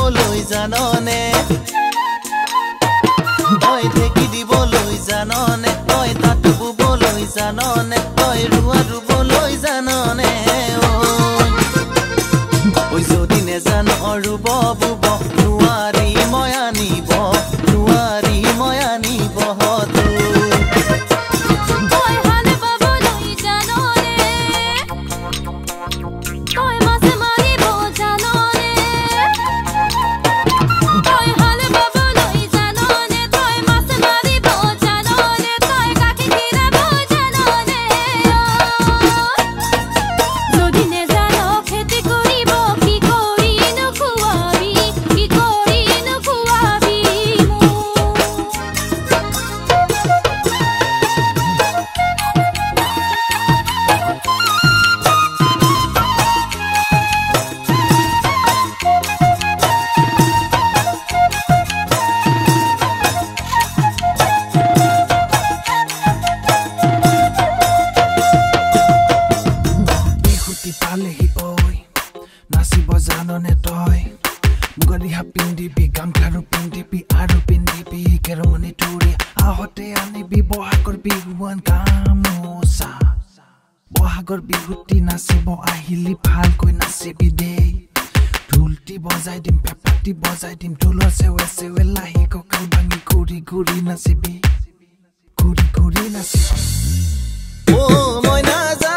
দিবলৈ জাননে তই ঢেকি দিবলৈ জাননে তই তাত বুবলৈ জাননে তই ৰুৱা ৰুবলৈ জাননে ঐ যদি নেজান ৰুব বুব নোৱাৰি মই আনিব নাচিব জাননে তই মুগৰিহা পিন্ধিবি গামখাৰু পিন্ধিবি আৰু পিন্ধিবি কেৰমণি তুৰি আহতে আনিবি বহাগৰ বিহুৱান গামোচা বহাগৰ বিহুটি নাচিব আহিলি ভালকৈ নাচিবি দেই ঢোলটি বজাই দিম পেপাটি বজাই দিম ঢোলৰ চেৱে চেৱে লাহি কঁকাল ভাঙি ঘূৰি ঘূৰি নাচিবি ঘূৰি ঘূৰি নাচিবি মই নাজানো